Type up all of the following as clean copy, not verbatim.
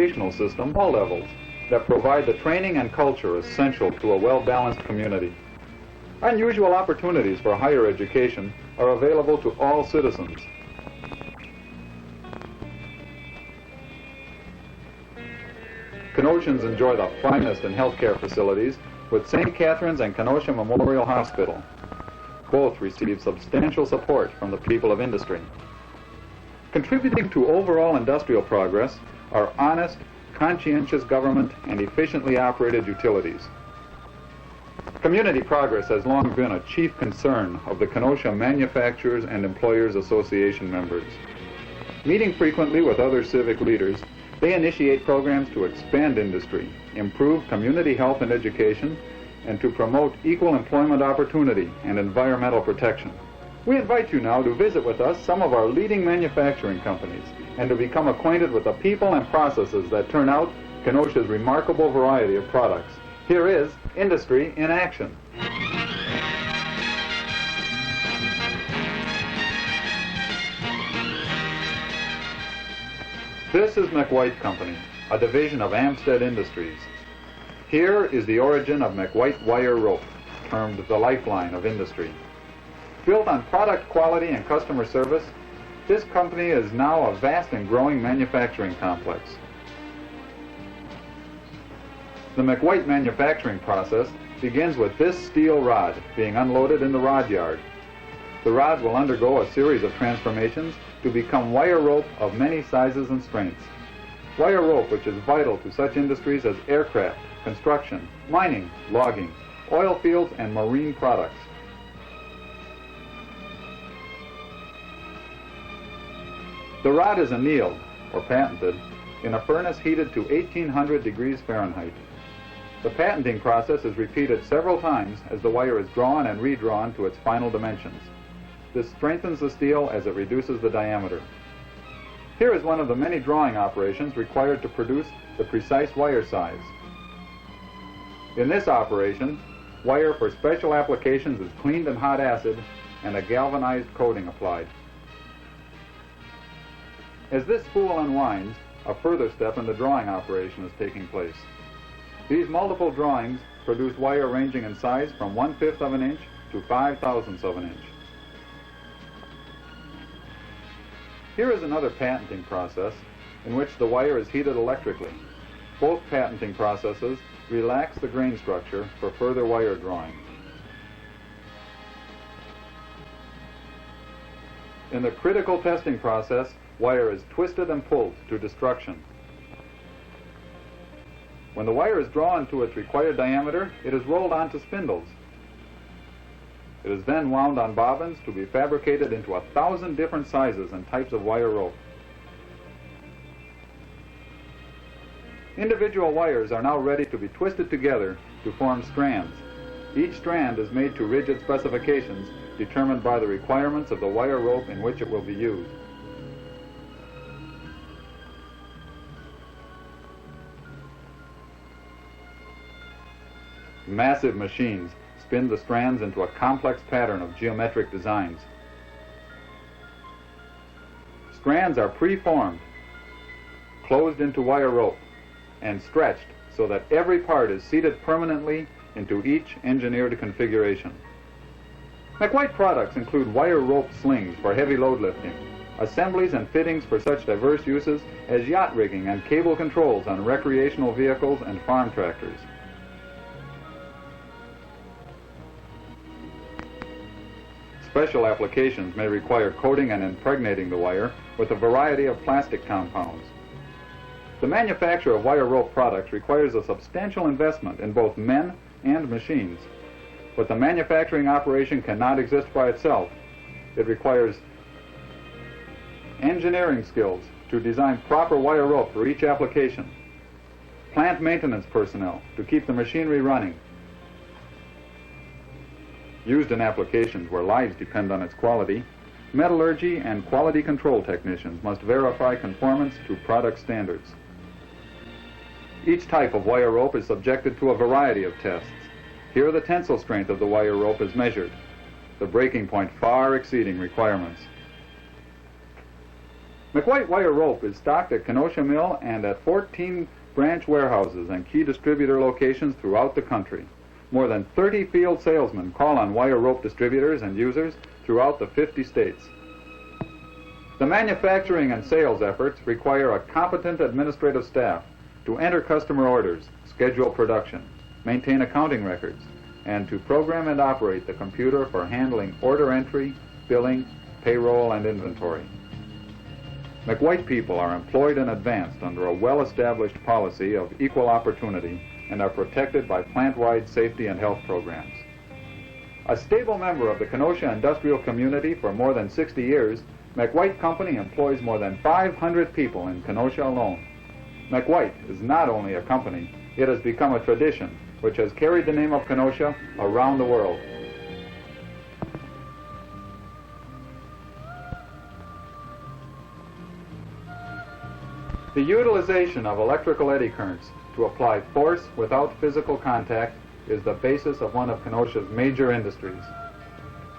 educational system, all levels, that provide the training and culture essential to a well-balanced community. Unusual opportunities for higher education are available to all citizens. Kenoshans enjoy the finest in healthcare facilities with St. Catherine's and Kenosha Memorial Hospital. Both receive substantial support from the people of industry. Contributing to overall industrial progress are honest, conscientious government and efficiently operated utilities. Community progress has long been a chief concern of the Kenosha Manufacturers and Employers Association members. Meeting frequently with other civic leaders, they initiate programs to expand industry, improve community health and education, and to promote equal employment opportunity and environmental protection. We invite you now to visit with us some of our leading manufacturing companies and to become acquainted with the people and processes that turn out Kenosha's remarkable variety of products. Here is Industry in Action. This is MacWhyte Company, a division of Amstead Industries. Here is the origin of MacWhyte wire rope, termed the lifeline of industry. Built on product quality and customer service, this company is now a vast and growing manufacturing complex. The MacWhyte manufacturing process begins with this steel rod being unloaded in the rod yard. The rod will undergo a series of transformations to become wire rope of many sizes and strengths. Wire rope which is vital to such industries as aircraft, construction, mining, logging, oil fields, and marine products. The rod is annealed, or patented, in a furnace heated to 1800 degrees Fahrenheit. The patenting process is repeated several times as the wire is drawn and redrawn to its final dimensions. This strengthens the steel as it reduces the diameter. Here is one of the many drawing operations required to produce the precise wire size. In this operation, wire for special applications is cleaned in hot acid and a galvanized coating applied. As this spool unwinds, a further step in the drawing operation is taking place. These multiple drawings produce wire ranging in size from 1/5 of an inch to 5/1000 of an inch. Here is another patenting process in which the wire is heated electrically. Both patenting processes relax the grain structure for further wire drawing. In the critical testing process, wire is twisted and pulled to destruction. When the wire is drawn to its required diameter, it is rolled onto spindles. It is then wound on bobbins to be fabricated into 1,000 different sizes and types of wire rope. Individual wires are now ready to be twisted together to form strands. Each strand is made to rigid specifications determined by the requirements of the wire rope in which it will be used. Massive machines spin the strands into a complex pattern of geometric designs. Strands are pre-formed, closed into wire rope, and stretched so that every part is seated permanently into each engineered configuration. MacWhyte products include wire rope slings for heavy load lifting, assemblies and fittings for such diverse uses as yacht rigging and cable controls on recreational vehicles and farm tractors. Special applications may require coating and impregnating the wire with a variety of plastic compounds. The manufacture of wire rope products requires a substantial investment in both men and machines. But the manufacturing operation cannot exist by itself. It requires engineering skills to design proper wire rope for each application, plant maintenance personnel to keep the machinery running, used in applications where lives depend on its quality, metallurgy and quality control technicians must verify conformance to product standards. Each type of wire rope is subjected to a variety of tests. Here the tensile strength of the wire rope is measured, the breaking point far exceeding requirements. MacWhyte wire rope is stocked at Kenosha Mill and at 14 branch warehouses and key distributor locations throughout the country. More than 30 field salesmen call on wire rope distributors and users throughout the 50 states. The manufacturing and sales efforts require a competent administrative staff to enter customer orders, schedule production, maintain accounting records, and to program and operate the computer for handling order entry, billing, payroll, and inventory. MacWhyte people are employed and advanced under a well-established policy of equal opportunity and are protected by plant-wide safety and health programs. A stable member of the Kenosha industrial community for more than 60 years, MacWhyte Company employs more than 500 people in Kenosha alone. MacWhyte is not only a company, it has become a tradition which has carried the name of Kenosha around the world. The utilization of electrical eddy currents to apply force without physical contact is the basis of one of Kenosha's major industries.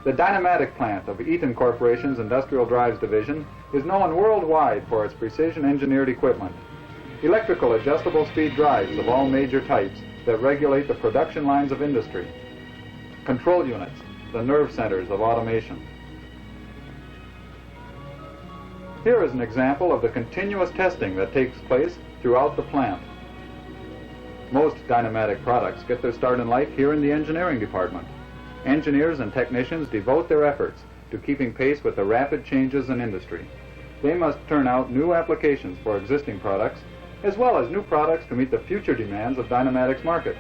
The Dynamatic plant of Eaton Corporation's Industrial Drives Division is known worldwide for its precision-engineered equipment. Electrical adjustable speed drives of all major types that regulate the production lines of industry. Control units, the nerve centers of automation. Here is an example of the continuous testing that takes place throughout the plant. Most Dynamatic products get their start in life here in the engineering department. Engineers and technicians devote their efforts to keeping pace with the rapid changes in industry. They must turn out new applications for existing products, as well as new products to meet the future demands of Dynamatic's markets.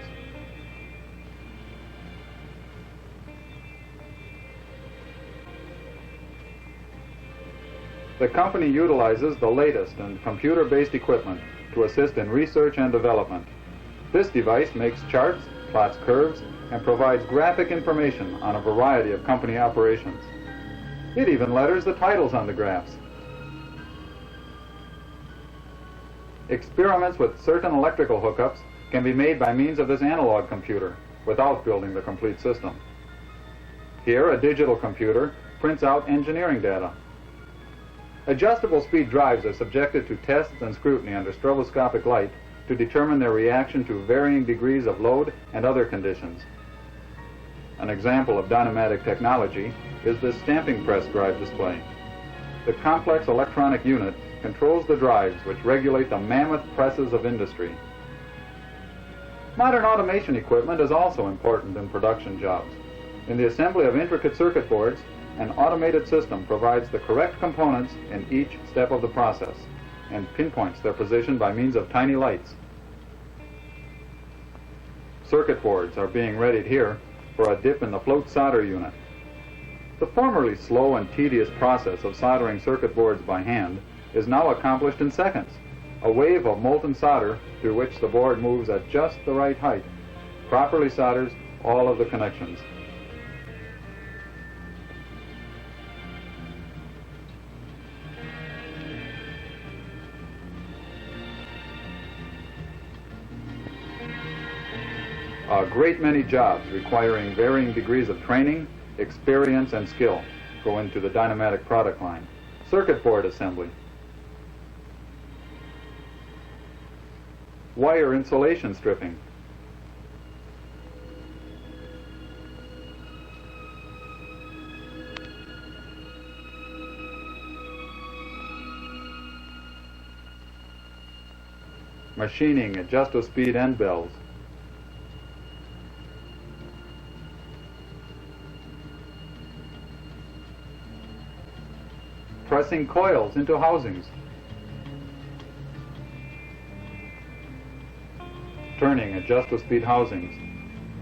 The company utilizes the latest and computer-based equipment to assist in research and development. This device makes charts, plots curves, and provides graphic information on a variety of company operations. It even letters the titles on the graphs. Experiments with certain electrical hookups can be made by means of this analog computer without building the complete system. Here, a digital computer prints out engineering data. Adjustable speed drives are subjected to tests and scrutiny under stroboscopic light to determine their reaction to varying degrees of load and other conditions. An example of Dynamatic technology is this stamping press drive display. The complex electronic unit controls the drives which regulate the mammoth presses of industry. Modern automation equipment is also important in production jobs. In the assembly of intricate circuit boards, an automated system provides the correct components in each step of the process and pinpoints their position by means of tiny lights. Circuit boards are being readied here for a dip in the float solder unit. The formerly slow and tedious process of soldering circuit boards by hand is now accomplished in seconds. A wave of molten solder through which the board moves at just the right height properly solders all of the connections. A great many jobs requiring varying degrees of training, experience, and skill go into the Dynamatic product line. Circuit board assembly, wire insulation stripping, machining adjustable speed end bells, pressing coils into housings, turning adjustable speed housings,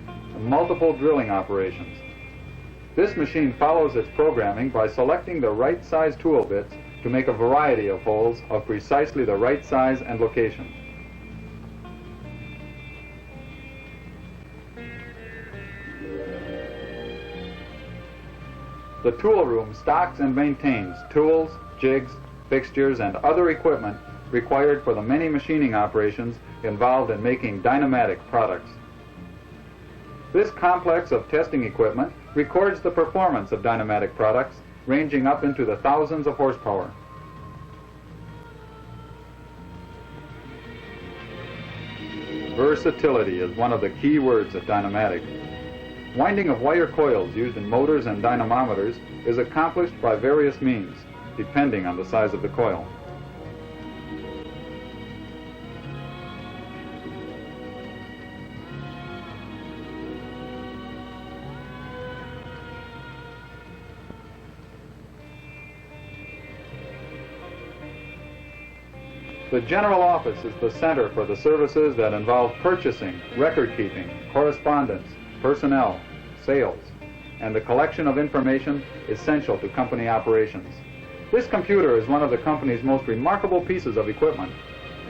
and multiple drilling operations. This machine follows its programming by selecting the right size tool bits to make a variety of holes of precisely the right size and location. The tool room stocks and maintains tools, jigs, fixtures, and other equipment required for the many machining operations involved in making Dynamatic products. This complex of testing equipment records the performance of Dynamatic products, ranging up into the thousands of horsepower. Versatility is one of the key words at Dynamatic. Winding of wire coils used in motors and dynamometers is accomplished by various means, depending on the size of the coil. The general office is the center for the services that involve purchasing, record-keeping, correspondence, personnel, sales, and the collection of information essential to company operations. This computer is one of the company's most remarkable pieces of equipment.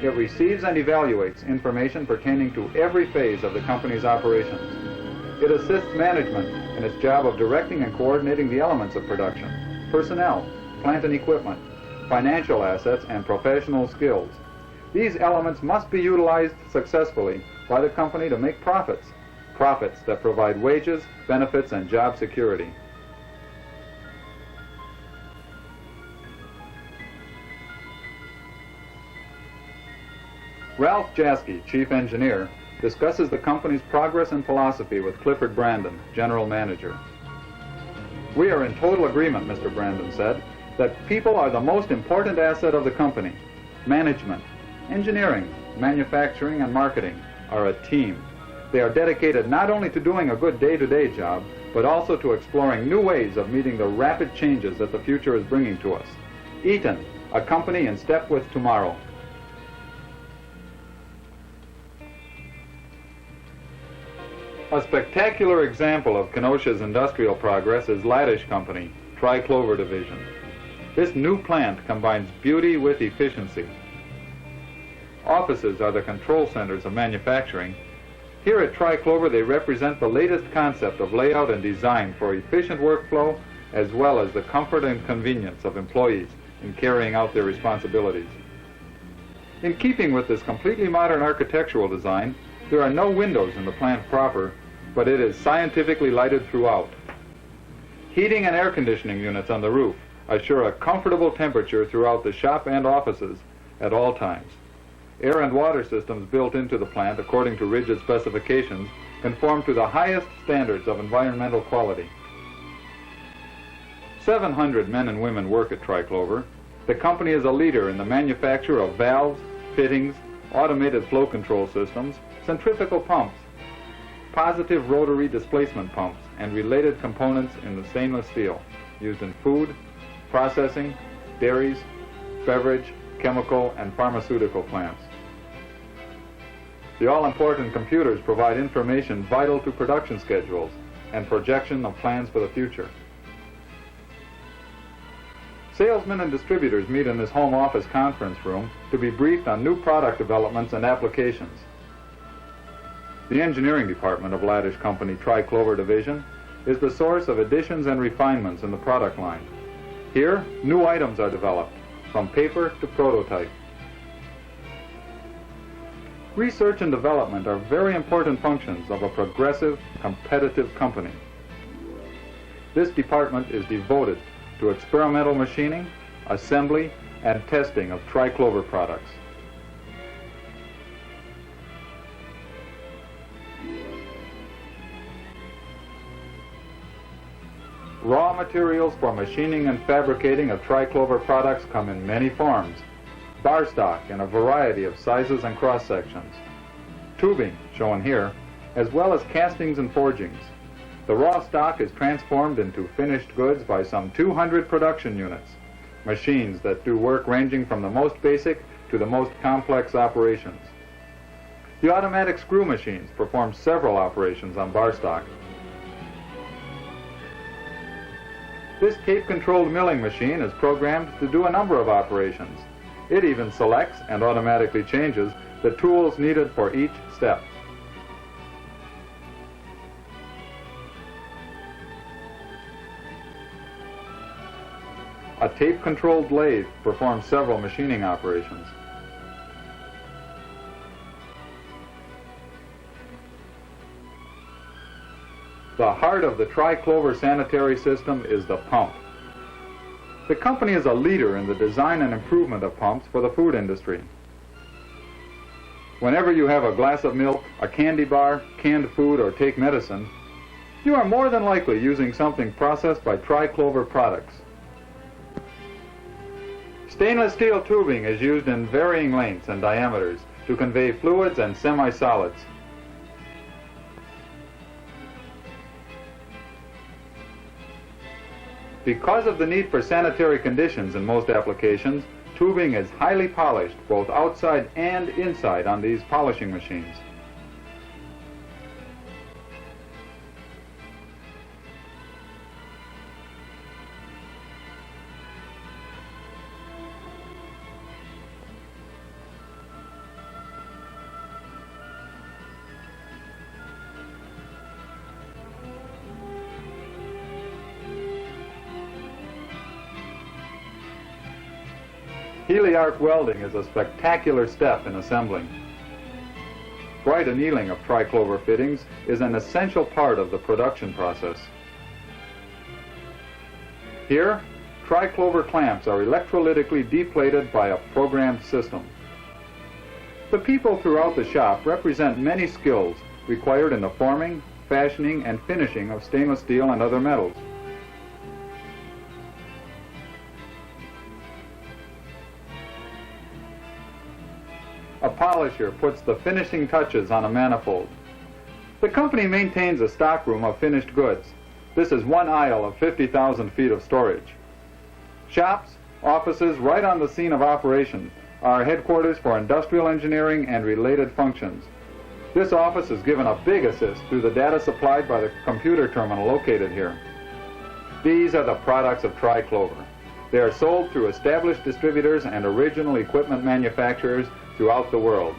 It receives and evaluates information pertaining to every phase of the company's operations. It assists management in its job of directing and coordinating the elements of production, personnel, plant and equipment, financial assets, and professional skills. These elements must be utilized successfully by the company to make profits that provide wages, benefits, and job security. Ralph Jaskey, Chief Engineer, discusses the company's progress and philosophy with Clifford Brandon, General Manager. "We are in total agreement," Mr. Brandon said, "that people are the most important asset of the company. Management, engineering, manufacturing, and marketing are a team. They are dedicated not only to doing a good day-to-day job, but also to exploring new ways of meeting the rapid changes that the future is bringing to us. Eaton, a company in step with tomorrow." A spectacular example of Kenosha's industrial progress is Ladish Company, Tri-Clover Division. This new plant combines beauty with efficiency. Offices are the control centers of manufacturing. Here at Tri-Clover, they represent the latest concept of layout and design for efficient workflow, as well as the comfort and convenience of employees in carrying out their responsibilities. In keeping with this completely modern architectural design, there are no windows in the plant proper, but it is scientifically lighted throughout. Heating and air conditioning units on the roof assure a comfortable temperature throughout the shop and offices at all times. Air and water systems built into the plant according to rigid specifications conform to the highest standards of environmental quality. 700 men and women work at Tri-Clover. The company is a leader in the manufacture of valves, fittings, automated flow control systems, centrifugal pumps, positive rotary displacement pumps, and related components in the stainless steel used in food, processing, dairies, beverage, chemical, and pharmaceutical plants. The all-important computers provide information vital to production schedules and projection of plans for the future. Salesmen and distributors meet in this home office conference room to be briefed on new product developments and applications. The engineering department of Ladish Company Tri-Clover Division is the source of additions and refinements in the product line. Here, new items are developed, from paper to prototype. Research and development are very important functions of a progressive, competitive company. This department is devoted to experimental machining, assembly, and testing of Tri-Clover products. Raw materials for machining and fabricating of Tri-Clover products come in many forms. Bar stock in a variety of sizes and cross-sections. Tubing, shown here, as well as castings and forgings. The raw stock is transformed into finished goods by some 200 production units, machines that do work ranging from the most basic to the most complex operations. The automatic screw machines perform several operations on bar stock. This tape-controlled milling machine is programmed to do a number of operations. It even selects and automatically changes the tools needed for each step. A tape-controlled lathe performs several machining operations. The heart of the Tri-Clover sanitary system is the pump. The company is a leader in the design and improvement of pumps for the food industry. Whenever you have a glass of milk, a candy bar, canned food, or take medicine, you are more than likely using something processed by Tri-Clover products. Stainless steel tubing is used in varying lengths and diameters to convey fluids and semi-solids. Because of the need for sanitary conditions in most applications, tubing is highly polished both outside and inside on these polishing machines. Arc welding is a spectacular step in assembling. Bright annealing of Tri-Clover fittings is an essential part of the production process. Here, Tri-Clover clamps are electrolytically deplated by a programmed system. The people throughout the shop represent many skills required in the forming, fashioning, and finishing of stainless steel and other metals. A polisher puts the finishing touches on a manifold. The company maintains a stockroom of finished goods. This is one aisle of 50,000 feet of storage. Shops, offices right on the scene of operation are headquarters for industrial engineering and related functions. This office is given a big assist through the data supplied by the computer terminal located here. These are the products of Tri-Clover. They are sold through established distributors and original equipment manufacturers throughout the world.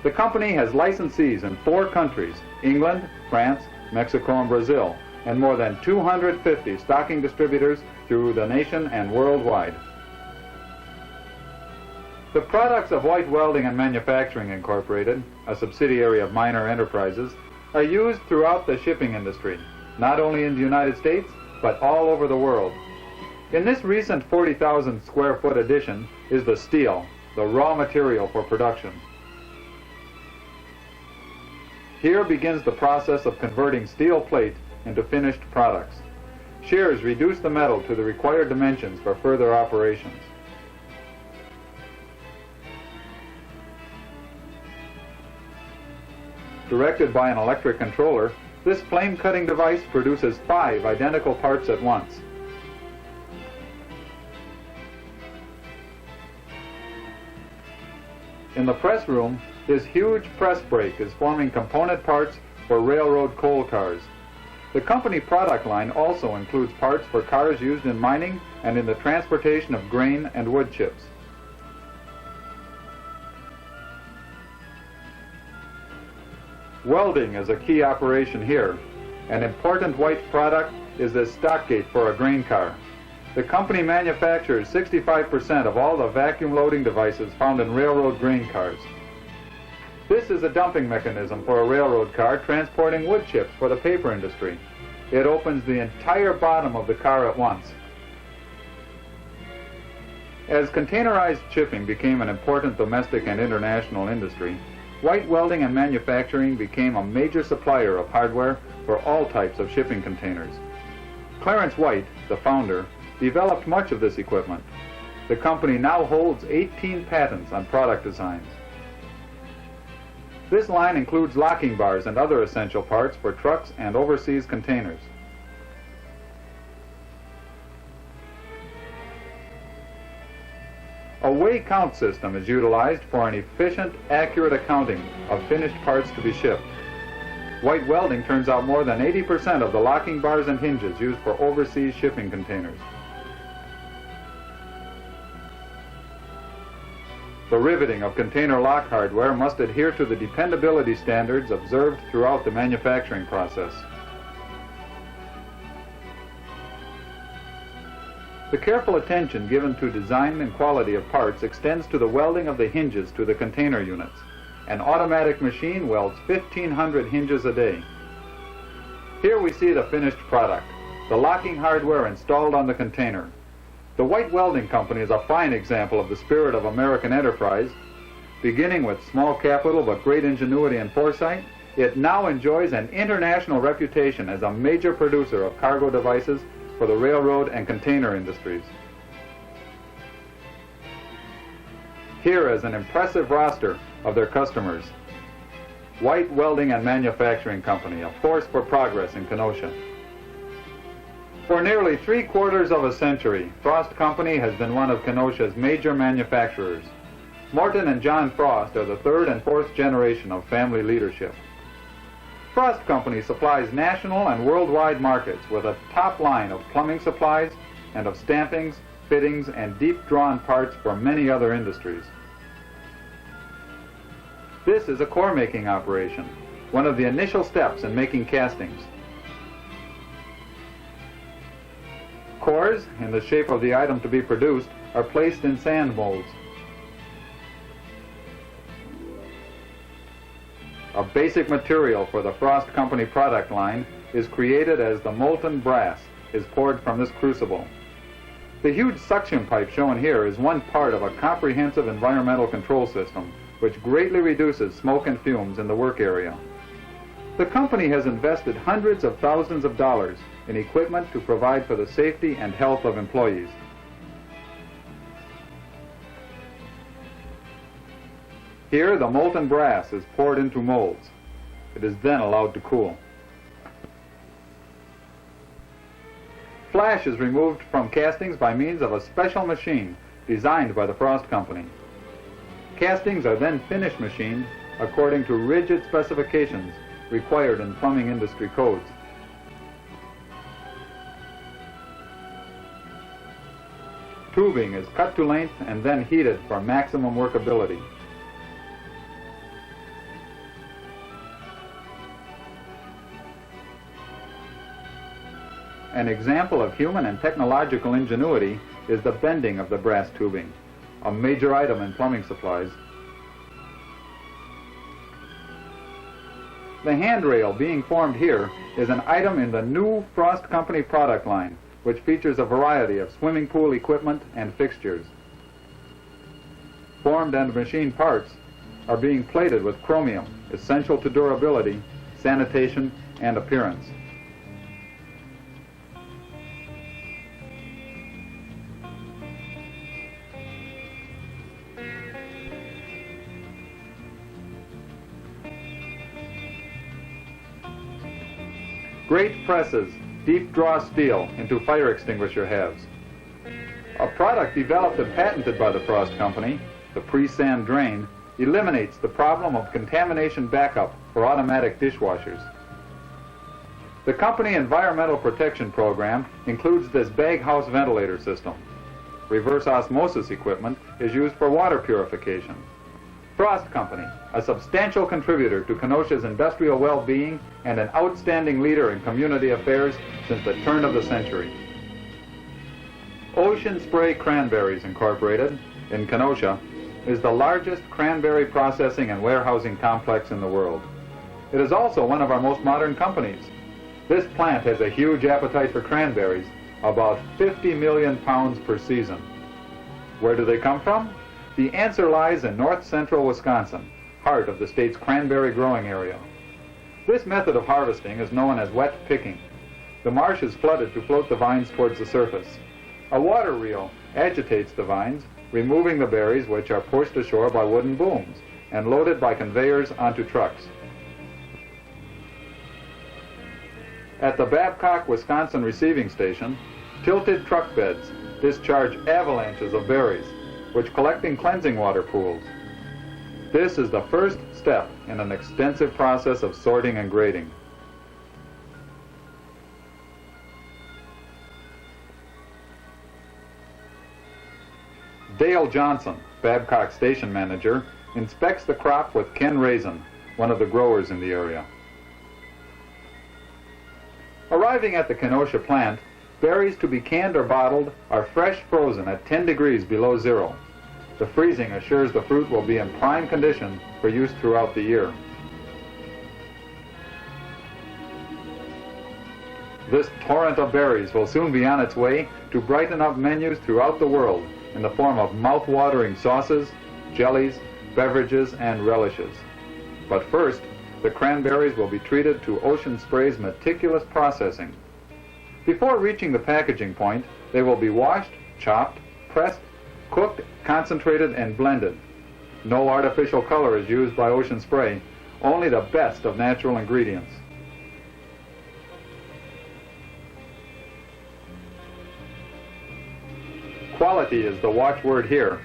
The company has licensees in 4 countries, England, France, Mexico, and Brazil, and more than 250 stocking distributors through the nation and worldwide. The products of White Welding and Manufacturing Incorporated, a subsidiary of Minor Enterprises, are used throughout the shipping industry, not only in the United States, but all over the world. In this recent 40,000 square foot addition is the steel, the raw material for production. Here begins the process of converting steel plate into finished products. Shears reduce the metal to the required dimensions for further operations. Directed by an electric controller, this flame-cutting device produces 5 identical parts at once. In the press room, this huge press brake is forming component parts for railroad coal cars. The company product line also includes parts for cars used in mining and in the transportation of grain and wood chips. Welding is a key operation here. An important white product is this stock gate for a grain car. The company manufactures 65% of all the vacuum loading devices found in railroad grain cars. This is a dumping mechanism for a railroad car transporting wood chips for the paper industry. It opens the entire bottom of the car at once. As containerized shipping became an important domestic and international industry, White Welding and Manufacturing became a major supplier of hardware for all types of shipping containers. Clarence White, the founder, developed much of this equipment. The company now holds 18 patents on product designs. This line includes locking bars and other essential parts for trucks and overseas containers. A weigh count system is utilized for an efficient, accurate accounting of finished parts to be shipped. White Welding turns out more than 80% of the locking bars and hinges used for overseas shipping containers. The riveting of container lock hardware must adhere to the dependability standards observed throughout the manufacturing process. The careful attention given to design and quality of parts extends to the welding of the hinges to the container units. An automatic machine welds 1,500 hinges a day. Here we see the finished product, the locking hardware installed on the container. The White Welding Company is a fine example of the spirit of American enterprise. Beginning with small capital but great ingenuity and foresight, it now enjoys an international reputation as a major producer of cargo devices for the railroad and container industries. Here is an impressive roster of their customers. MacWhyte Welding and Manufacturing Company, a force for progress in Kenosha. For nearly 3/4 of a century, Frost Company has been one of Kenosha's major manufacturers. Morton and John Frost are the third and fourth generation of family leadership. Frost Company supplies national and worldwide markets with a top line of plumbing supplies and of stampings, fittings, and deep-drawn parts for many other industries. This is a core-making operation, one of the initial steps in making castings. Cores, in the shape of the item to be produced, are placed in sand molds. A basic material for the Frost Company product line is created as the molten brass is poured from this crucible. The huge suction pipe shown here is one part of a comprehensive environmental control system which greatly reduces smoke and fumes in the work area. The company has invested hundreds of thousands of dollars in equipment to provide for the safety and health of employees. Here, the molten brass is poured into molds. It is then allowed to cool. Flash is removed from castings by means of a special machine designed by the Frost Company. Castings are then finish machined according to rigid specifications required in plumbing industry codes. Tubing is cut to length and then heated for maximum workability. An example of human and technological ingenuity is the bending of the brass tubing, a major item in plumbing supplies. The handrail being formed here is an item in the new Frost Company product line, which features a variety of swimming pool equipment and fixtures. Formed and machined parts are being plated with chromium, essential to durability, sanitation, and appearance. Great presses deep draw steel into fire extinguisher halves. A product developed and patented by the Frost Company, the pre-sand drain, eliminates the problem of contamination backup for automatic dishwashers. The company environmental protection program includes this baghouse ventilator system. Reverse osmosis equipment is used for water purification. Frost Company, a substantial contributor to Kenosha's industrial well-being and an outstanding leader in community affairs since the turn of the century. Ocean Spray Cranberries Incorporated in Kenosha is the largest cranberry processing and warehousing complex in the world. It is also one of our most modern companies. This plant has a huge appetite for cranberries, about 50 million pounds per season. Where do they come from? The answer lies in north-central Wisconsin, heart of the state's cranberry growing area. This method of harvesting is known as wet picking. The marsh is flooded to float the vines towards the surface. A water reel agitates the vines, removing the berries, which are pushed ashore by wooden booms and loaded by conveyors onto trucks. At the Babcock, Wisconsin receiving station, tilted truck beds discharge avalanches of berries, which collect in cleansing water pools. This is the first step in an extensive process of sorting and grading. Dale Johnson, Babcock station manager, inspects the crop with Ken Raisin, one of the growers in the area. Arriving at the Kenosha plant, berries to be canned or bottled are fresh frozen at 10 degrees below zero. The freezing assures the fruit will be in prime condition for use throughout the year. This torrent of berries will soon be on its way to brighten up menus throughout the world in the form of mouth-watering sauces, jellies, beverages, and relishes. But first, the cranberries will be treated to Ocean Spray's meticulous processing. Before reaching the packaging point, they will be washed, chopped, pressed, cooked, concentrated, and blended. No artificial color is used by Ocean Spray, only the best of natural ingredients. Quality is the watchword here.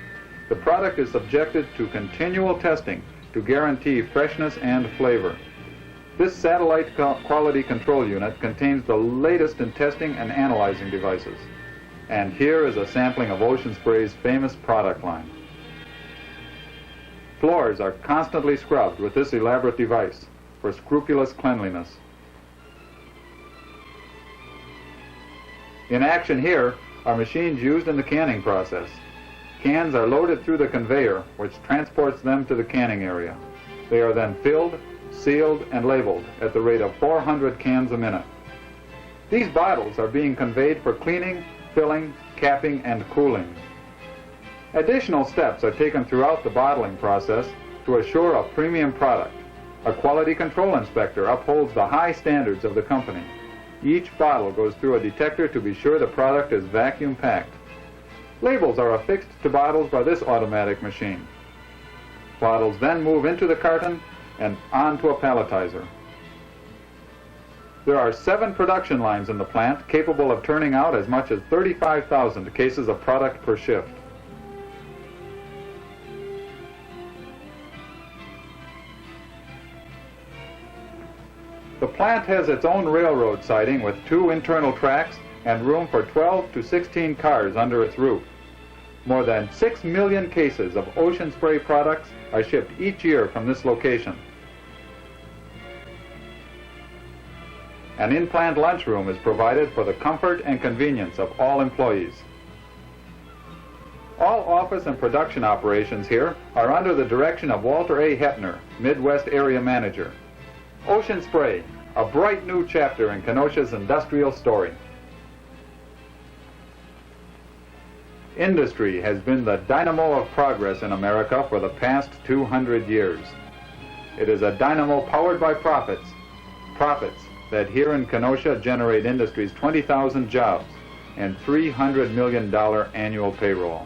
The product is subjected to continual testing to guarantee freshness and flavor. This satellite quality control unit contains the latest in testing and analyzing devices. And here is a sampling of Ocean Spray's famous product line. Floors are constantly scrubbed with this elaborate device for scrupulous cleanliness. In action here are machines used in the canning process. Cans are loaded through the conveyor, which transports them to the canning area. They are then filled, sealed, and labeled at the rate of 400 cans a minute. These bottles are being conveyed for cleaning, filling, capping, and cooling. Additional steps are taken throughout the bottling process to assure a premium product. A quality control inspector upholds the high standards of the company. Each bottle goes through a detector to be sure the product is vacuum packed. Labels are affixed to bottles by this automatic machine. Bottles then move into the carton and onto a palletizer. There are 7 production lines in the plant capable of turning out as much as 35,000 cases of product per shift. The plant has its own railroad siding with 2 internal tracks and room for 12 to 16 cars under its roof. More than 6 million cases of Ocean Spray products are shipped each year from this location. An in-plant lunchroom is provided for the comfort and convenience of all employees. All office and production operations here are under the direction of Walter A. Hepner, Midwest Area Manager. Ocean Spray, a bright new chapter in Kenosha's industrial story. Industry has been the dynamo of progress in America for the past 200 years. It is a dynamo powered by profits that here in Kenosha generate industry's 20,000 jobs and $300 million annual payroll.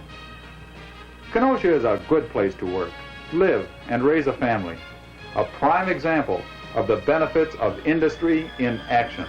Kenosha is a good place to work, live, and raise a family. A prime example of the benefits of industry in action.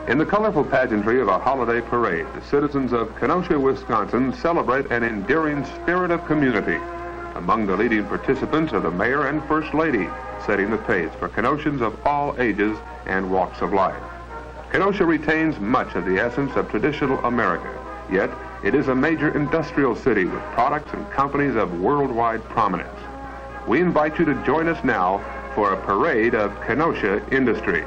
In the colorful pageantry of a holiday parade, the citizens of Kenosha, Wisconsin celebrate an endearing spirit of community. Among the leading participants are the mayor and first lady, setting the pace for Kenoshans of all ages and walks of life. Kenosha retains much of the essence of traditional America, yet it is a major industrial city with products and companies of worldwide prominence. We invite you to join us now for a parade of Kenosha industry.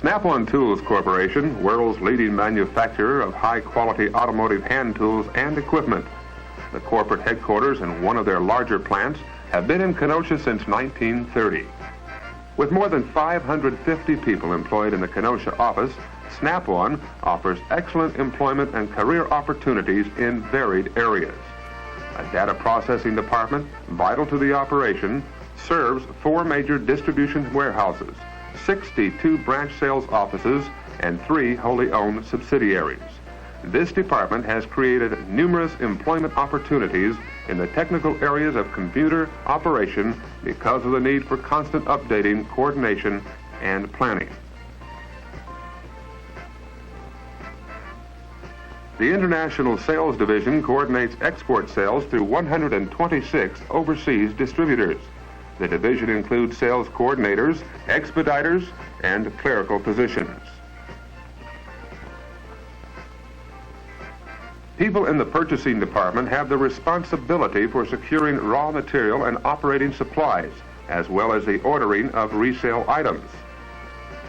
Snap-on Tools Corporation, world's leading manufacturer of high-quality automotive hand tools and equipment. The corporate headquarters and one of their larger plants have been in Kenosha since 1930. With more than 550 people employed in the Kenosha office, Snap-on offers excellent employment and career opportunities in varied areas. A data processing department, vital to the operation, serves 4 major distribution warehouses, 62 branch sales offices, and 3 wholly owned subsidiaries. This department has created numerous employment opportunities in the technical areas of computer operation because of the need for constant updating, coordination, and planning. The International Sales Division coordinates export sales through 126 overseas distributors. The division includes sales coordinators, expediters, and clerical positions. People in the purchasing department have the responsibility for securing raw material and operating supplies, as well as the ordering of resale items.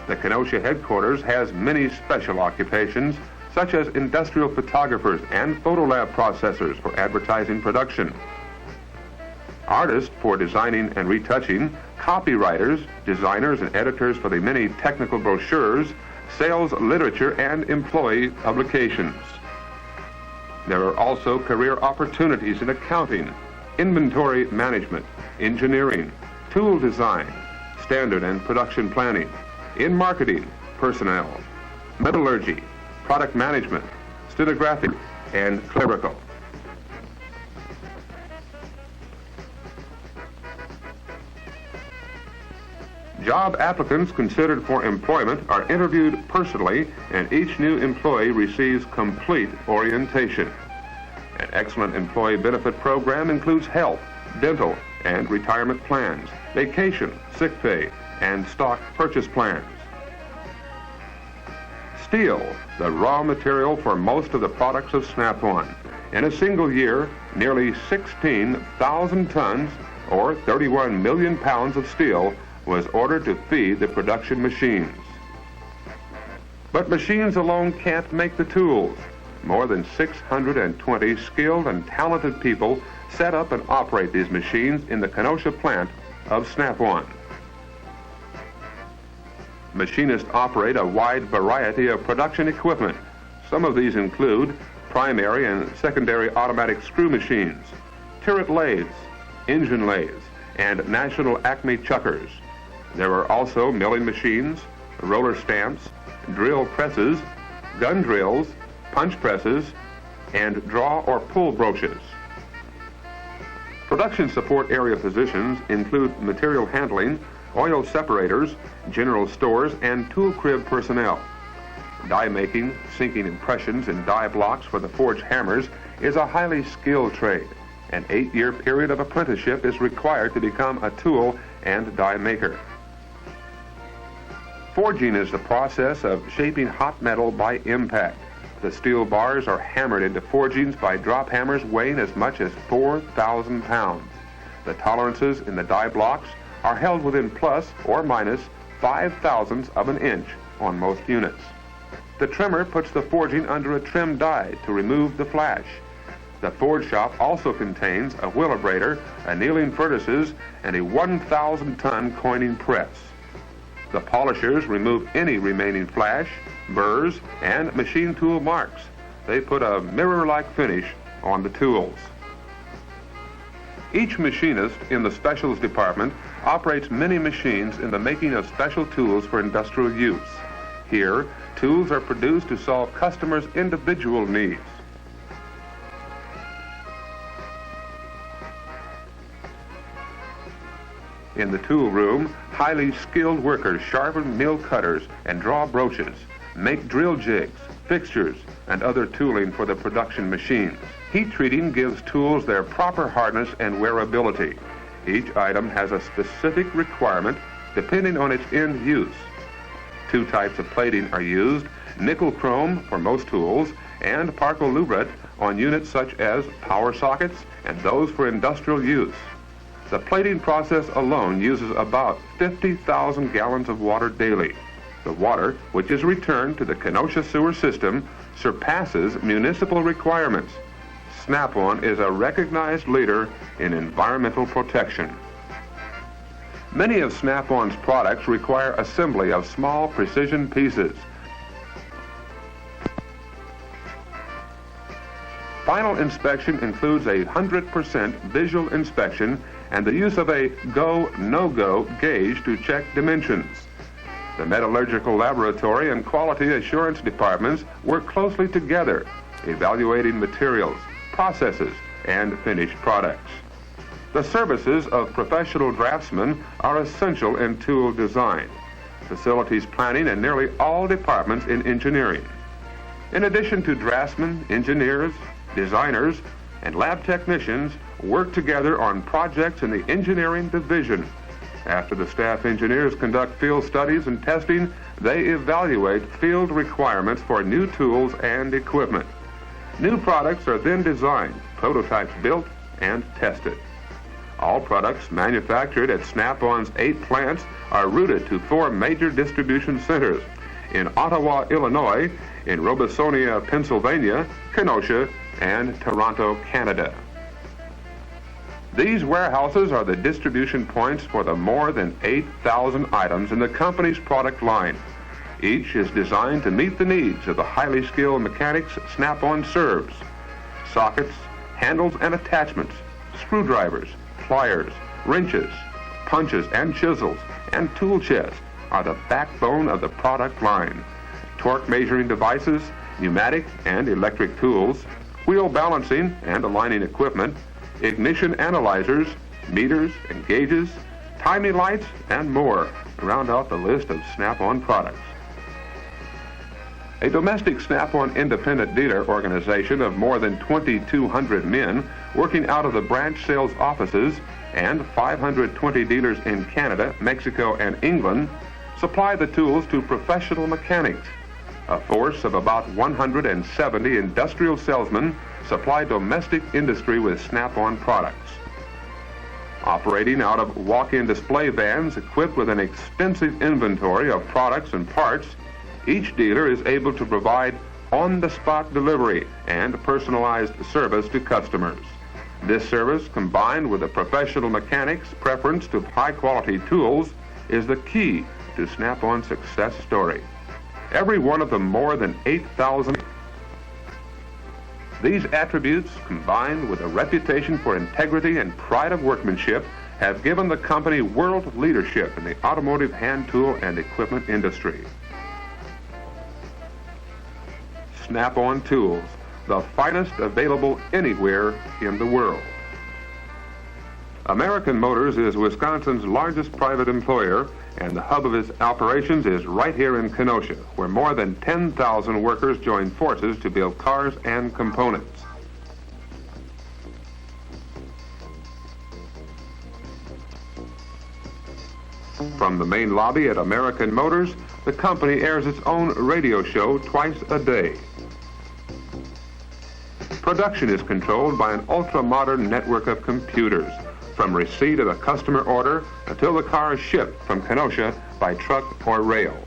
The Kenosha headquarters has many special occupations, such as industrial photographers and photolab processors for advertising production, artists for designing and retouching, copywriters, designers and editors for the many technical brochures, sales literature, and employee publications. There are also career opportunities in accounting, inventory management, engineering, tool design, standard and production planning, in marketing, personnel, metallurgy, product management, stenographic, and clerical. Job applicants considered for employment are interviewed personally, and each new employee receives complete orientation. An excellent employee benefit program includes health, dental, and retirement plans, vacation, sick pay, and stock purchase plans. Steel, the raw material for most of the products of Snap-on. In a single year, nearly 16,000 tons, or 31 million pounds of steel, was ordered to feed the production machines. But machines alone can't make the tools. More than 620 skilled and talented people set up and operate these machines in the Kenosha plant of Snap-on. Machinists operate a wide variety of production equipment. Some of these include primary and secondary automatic screw machines, turret lathes, engine lathes, and National Acme chuckers. There are also milling machines, roller stamps, drill presses, gun drills, punch presses, and draw or pull broaches. Production support area positions include material handling, oil separators, general stores, and tool crib personnel. Die making, sinking impressions in die blocks for the forged hammers is a highly skilled trade. An 8-year period of apprenticeship is required to become a tool and die maker. Forging is the process of shaping hot metal by impact. The steel bars are hammered into forgings by drop hammers weighing as much as 4,000 pounds. The tolerances in the die blocks are held within plus or minus 5/1000ths of an inch on most units. The trimmer puts the forging under a trim die to remove the flash. The forge shop also contains a wheelabrator, annealing furnaces, and a 1,000-ton coining press. The polishers remove any remaining flash, burrs, and machine tool marks. They put a mirror-like finish on the tools. Each machinist in the specials department operates many machines in the making of special tools for industrial use. Here, tools are produced to solve customers' individual needs. In the tool room, highly skilled workers sharpen mill cutters and draw broaches, make drill jigs, fixtures, and other tooling for the production machines. Heat treating gives tools their proper hardness and wearability. Each item has a specific requirement depending on its end use. 2 types of plating are used, nickel chrome for most tools and parcolubret on units such as power sockets and those for industrial use. The plating process alone uses about 50,000 gallons of water daily. The water, which is returned to the Kenosha sewer system, surpasses municipal requirements. Snap-on is a recognized leader in environmental protection. Many of Snap-on's products require assembly of small precision pieces. Final inspection includes a 100% visual inspection and the use of a go, no-go gauge to check dimensions. The metallurgical laboratory and quality assurance departments work closely together, evaluating materials, processes, and finished products. The services of professional draftsmen are essential in tool design, facilities planning, and nearly all departments in engineering. In addition to draftsmen, engineers, designers, and lab technicians work together on projects in the engineering division. After the staff engineers conduct field studies and testing, they evaluate field requirements for new tools and equipment. New products are then designed, prototypes built, and tested. All products manufactured at Snap-on's 8 plants are routed to 4 major distribution centers: in Ottawa, Illinois, in Robesonia, Pennsylvania, Kenosha, and Toronto, Canada. These warehouses are the distribution points for the more than 8,000 items in the company's product line. Each is designed to meet the needs of the highly skilled mechanics Snap-on serves. Sockets, handles and attachments, screwdrivers, pliers, wrenches, punches and chisels, and tool chests are the backbone of the product line. Torque measuring devices, pneumatic and electric tools, wheel balancing and aligning equipment, ignition analyzers, meters and gauges, timing lights, and more round out the list of Snap-on products. A domestic Snap-on independent dealer organization of more than 2,200 men working out of the branch sales offices and 520 dealers in Canada, Mexico, and England supply the tools to professional mechanics. A force of about 170 industrial salesmen supply domestic industry with Snap-on products. Operating out of walk-in display vans equipped with an extensive inventory of products and parts, each dealer is able to provide on-the-spot delivery and personalized service to customers. This service, combined with the professional mechanics' preference to high-quality tools, is the key to Snap-on's success story. Every one of the more than 8,000. These attributes, combined with a reputation for integrity and pride of workmanship, have given the company world leadership in the automotive hand tool and equipment industry. Snap-on tools, the finest available anywhere in the world. American Motors is Wisconsin's largest private employer, and the hub of its operations is right here in Kenosha, where more than 10,000 workers join forces to build cars and components. From the main lobby at American Motors, the company airs its own radio show twice a day. Production is controlled by an ultra-modern network of computers, from receipt of a customer order until the car is shipped from Kenosha by truck or rail.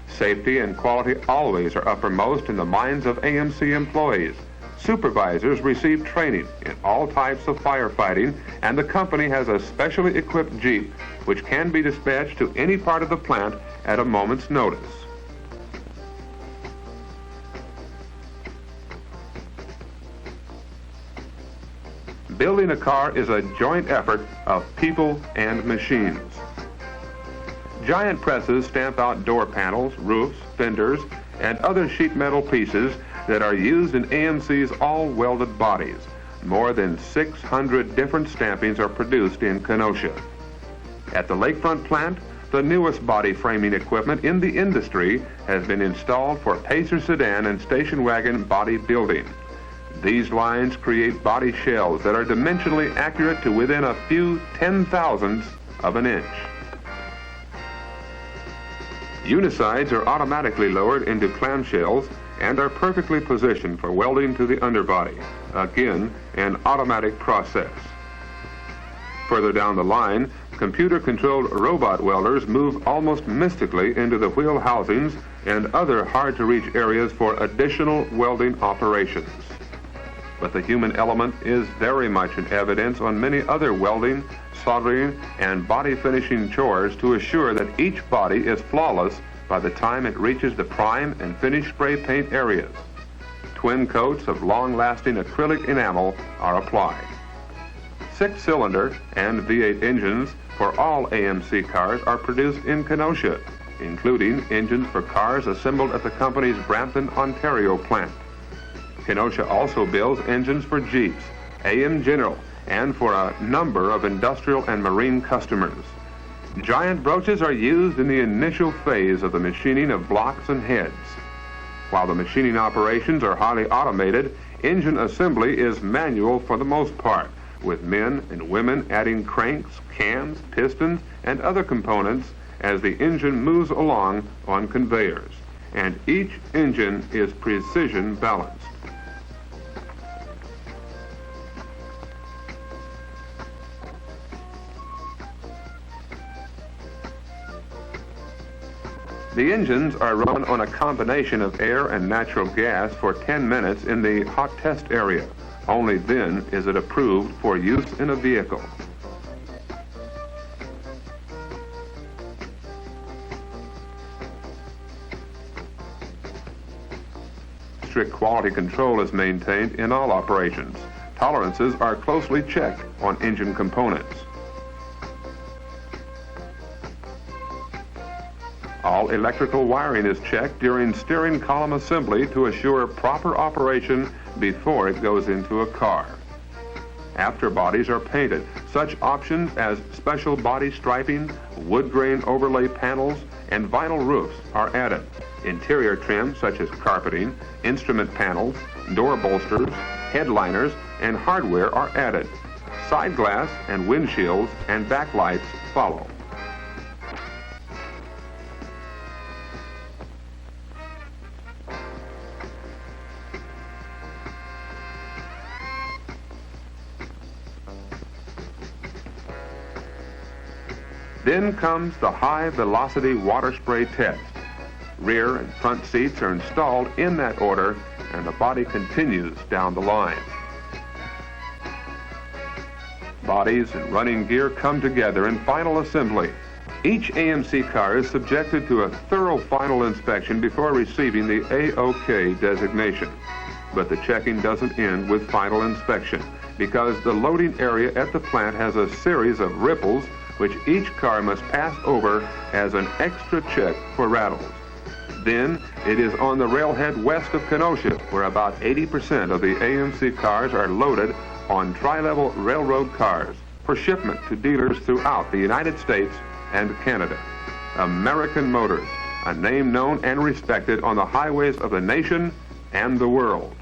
Safety and quality always are uppermost in the minds of AMC employees. Supervisors receive training in all types of firefighting, and the company has a specially equipped Jeep which can be dispatched to any part of the plant at a moment's notice. Building a car is a joint effort of people and machines. Giant presses stamp out door panels, roofs, fenders, and other sheet metal pieces that are used in AMC's all-welded bodies. More than 600 different stampings are produced in Kenosha. At the Lakefront plant, the newest body framing equipment in the industry has been installed for Pacer sedan and station wagon body building. These lines create body shells that are dimensionally accurate to within a few 10,000ths of an inch. Unisides are automatically lowered into clamshells and are perfectly positioned for welding to the underbody. Again, an automatic process. Further down the line, computer-controlled robot welders move almost mystically into the wheel housings and other hard-to-reach areas for additional welding operations. But the human element is very much in evidence on many other welding, soldering, and body finishing chores to assure that each body is flawless by the time it reaches the prime and finish spray paint areas. Twin coats of long-lasting acrylic enamel are applied. 6-cylinder and V8 engines for all AMC cars are produced in Kenosha, including engines for cars assembled at the company's Brampton, Ontario plant. Kenosha also builds engines for Jeeps, AM General, and for a number of industrial and marine customers. Giant broaches are used in the initial phase of the machining of blocks and heads. While the machining operations are highly automated, engine assembly is manual for the most part, with men and women adding cranks, cams, pistons, and other components as the engine moves along on conveyors. And each engine is precision balanced. The engines are run on a combination of air and natural gas for 10 minutes in the hot test area. Only then is it approved for use in a vehicle. Strict quality control is maintained in all operations. Tolerances are closely checked on engine components. All electrical wiring is checked during steering column assembly to assure proper operation before it goes into a car. After bodies are painted, such options as special body striping, wood grain overlay panels, and vinyl roofs are added. Interior trim such as carpeting, instrument panels, door bolsters, headliners, and hardware are added. Side glass and windshields and backlights follow. Then comes the high-velocity water spray test. Rear and front seats are installed in that order, and the body continues down the line. Bodies and running gear come together in final assembly. Each AMC car is subjected to a thorough final inspection before receiving the AOK designation. But the checking doesn't end with final inspection, because the loading area at the plant has a series of ripples which each car must pass over as an extra check for rattles. Then it is on the railhead west of Kenosha, where about 80% of the AMC cars are loaded on tri-level railroad cars for shipment to dealers throughout the United States and Canada. American Motors, a name known and respected on the highways of the nation and the world.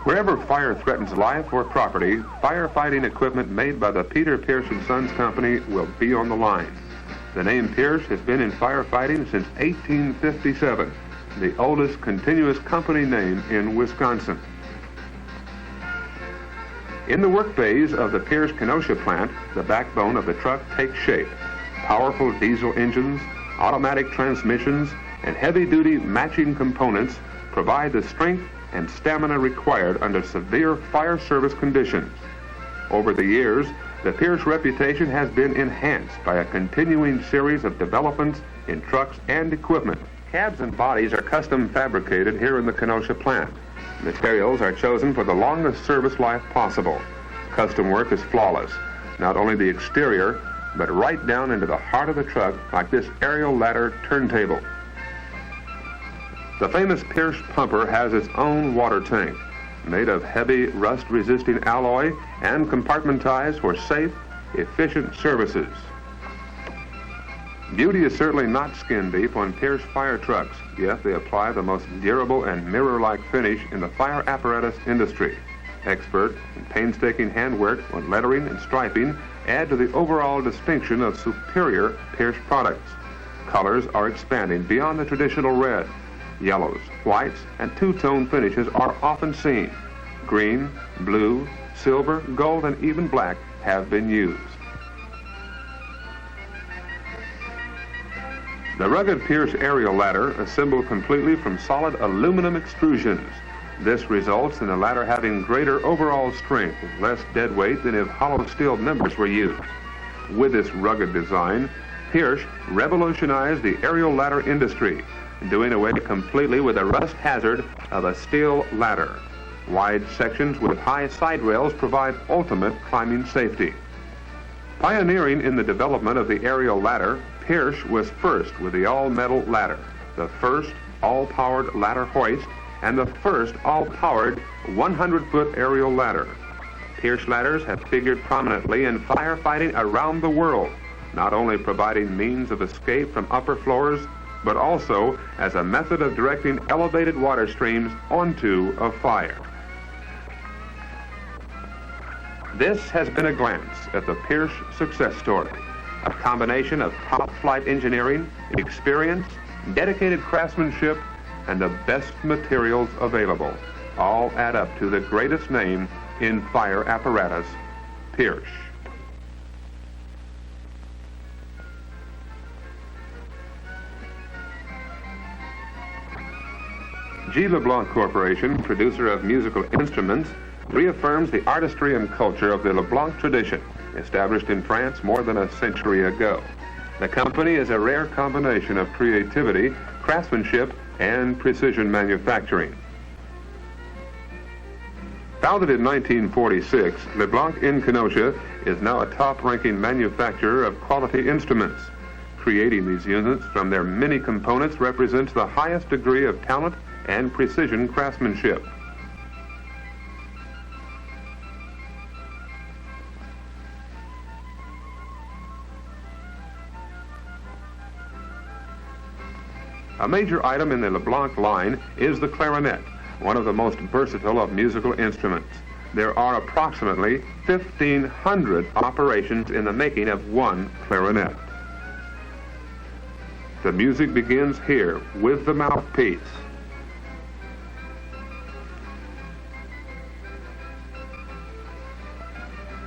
Wherever fire threatens life or property, firefighting equipment made by the Peter Pierce & Sons Company will be on the line. The name Pierce has been in firefighting since 1857, the oldest continuous company name in Wisconsin. In the work bays of the Pierce Kenosha plant, the backbone of the truck takes shape. Powerful diesel engines, automatic transmissions, and heavy-duty matching components provide the strength and stamina required under severe fire service conditions. Over the years, the Pierce reputation has been enhanced by a continuing series of developments in trucks and equipment. Cabs and bodies are custom fabricated here in the Kenosha plant. Materials are chosen for the longest service life possible. Custom work is flawless, not only the exterior, but right down into the heart of the truck, like this aerial ladder turntable. The famous Pierce pumper has its own water tank, made of heavy rust-resisting alloy and compartmentized for safe, efficient services. Beauty is certainly not skin deep on Pierce fire trucks, yet they apply the most durable and mirror-like finish in the fire apparatus industry. Expert and painstaking handwork on lettering and striping add to the overall distinction of superior Pierce products. Colors are expanding beyond the traditional red. Yellows, whites, and two-tone finishes are often seen. Green, blue, silver, gold, and even black have been used. The rugged Pierce aerial ladder assembled completely from solid aluminum extrusions. This results in the ladder having greater overall strength and less dead weight than if hollow steel members were used. With this rugged design, Pierce revolutionized the aerial ladder industry, doing away completely with the rust hazard of a steel ladder. Wide sections with high side rails provide ultimate climbing safety. Pioneering in the development of the aerial ladder, Pierce was first with the all-metal ladder, the first all-powered ladder hoist, and the first all-powered 100-foot aerial ladder. Pierce ladders have figured prominently in firefighting around the world, not only providing means of escape from upper floors, but also as a method of directing elevated water streams onto a fire. This has been a glance at the Pierce success story, a combination of top-flight engineering, experience, dedicated craftsmanship, and the best materials available, all add up to the greatest name in fire apparatus, Pierce. LeBlanc Corporation, producer of musical instruments, reaffirms the artistry and culture of the LeBlanc tradition, established in France more than a century ago. The company is a rare combination of creativity, craftsmanship, and precision manufacturing. Founded in 1946, LeBlanc in Kenosha is now a top-ranking manufacturer of quality instruments. Creating these units from their many components represents the highest degree of talent and precision craftsmanship. A major item in the LeBlanc line is the clarinet, one of the most versatile of musical instruments. There are approximately 1,500 operations in the making of one clarinet. The music begins here with the mouthpiece.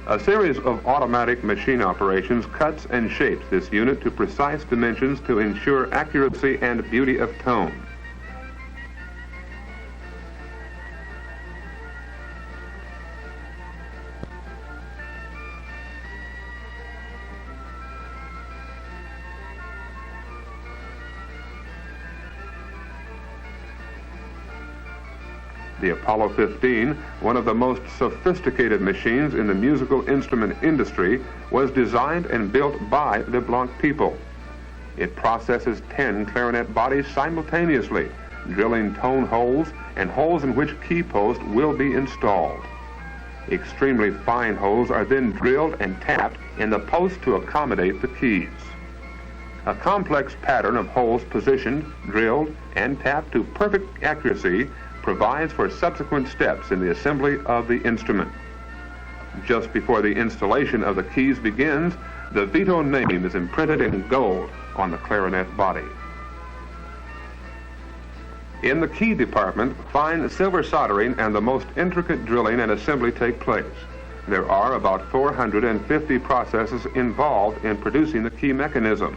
A series of automatic machine operations cuts and shapes this unit to precise dimensions to ensure accuracy and beauty of tone. The Apollo 15, one of the most sophisticated machines in the musical instrument industry, was designed and built by LeBlanc people. It processes 10 clarinet bodies simultaneously, drilling tone holes and holes in which key posts will be installed. Extremely fine holes are then drilled and tapped in the post to accommodate the keys. A complex pattern of holes positioned, drilled, and tapped to perfect accuracy provides for subsequent steps in the assembly of the instrument. Just before the installation of the keys begins, the Vito name is imprinted in gold on the clarinet body. In the key department, fine silver soldering and the most intricate drilling and assembly take place. There are about 450 processes involved in producing the key mechanism.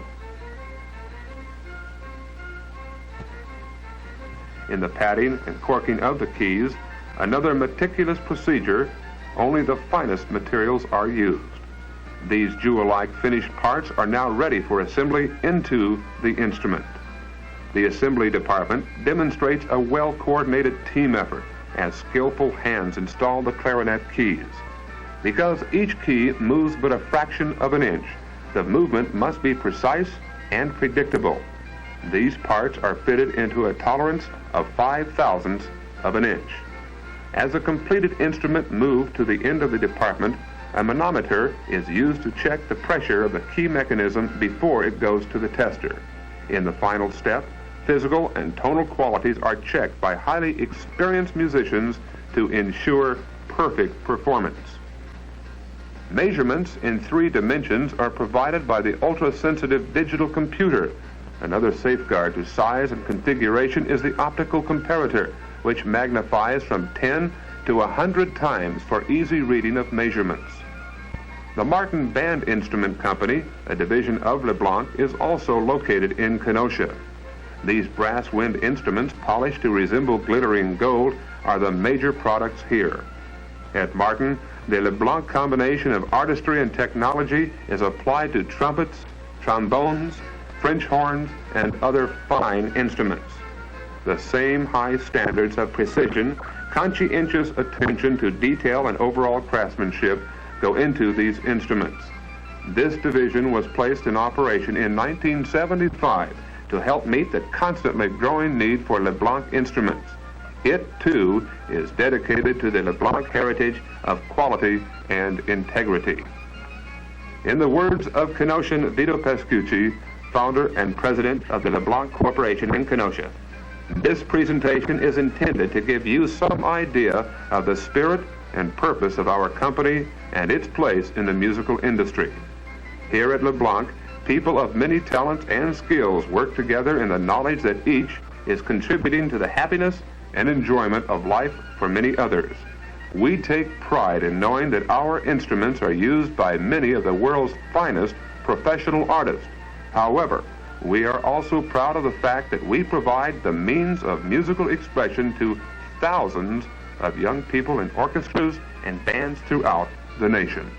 In the padding and corking of the keys, another meticulous procedure, only the finest materials are used. These jewel-like finished parts are now ready for assembly into the instrument. The assembly department demonstrates a well-coordinated team effort as skillful hands install the clarinet keys. Because each key moves but a fraction of an inch, the movement must be precise and predictable. These parts are fitted into a tolerance of 5/1000ths of an inch. As a completed instrument moved to the end of the department, a manometer is used to check the pressure of the key mechanism before it goes to the tester. In the final step, physical and tonal qualities are checked by highly experienced musicians to ensure perfect performance. Measurements in 3 dimensions are provided by the ultra-sensitive digital computer. Another safeguard to size and configuration is the optical comparator, which magnifies from 10 to 100 times for easy reading of measurements. The Martin Band Instrument Company, a division of LeBlanc, is also located in Kenosha. These brass wind instruments, polished to resemble glittering gold, are the major products here. At Martin, the LeBlanc combination of artistry and technology is applied to trumpets, trombones, French horns, and other fine instruments. The same high standards of precision, conscientious attention to detail and overall craftsmanship go into these instruments. This division was placed in operation in 1975 to help meet the constantly growing need for LeBlanc instruments. It, too, is dedicated to the LeBlanc heritage of quality and integrity. In the words of Kenosian Vito Pascucci, founder and president of the LeBlanc Corporation in Kenosha, this presentation is intended to give you some idea of the spirit and purpose of our company and its place in the musical industry. Here at LeBlanc, people of many talents and skills work together in the knowledge that each is contributing to the happiness and enjoyment of life for many others. We take pride in knowing that our instruments are used by many of the world's finest professional artists. However, we are also proud of the fact that we provide the means of musical expression to thousands of young people in orchestras and bands throughout the nation.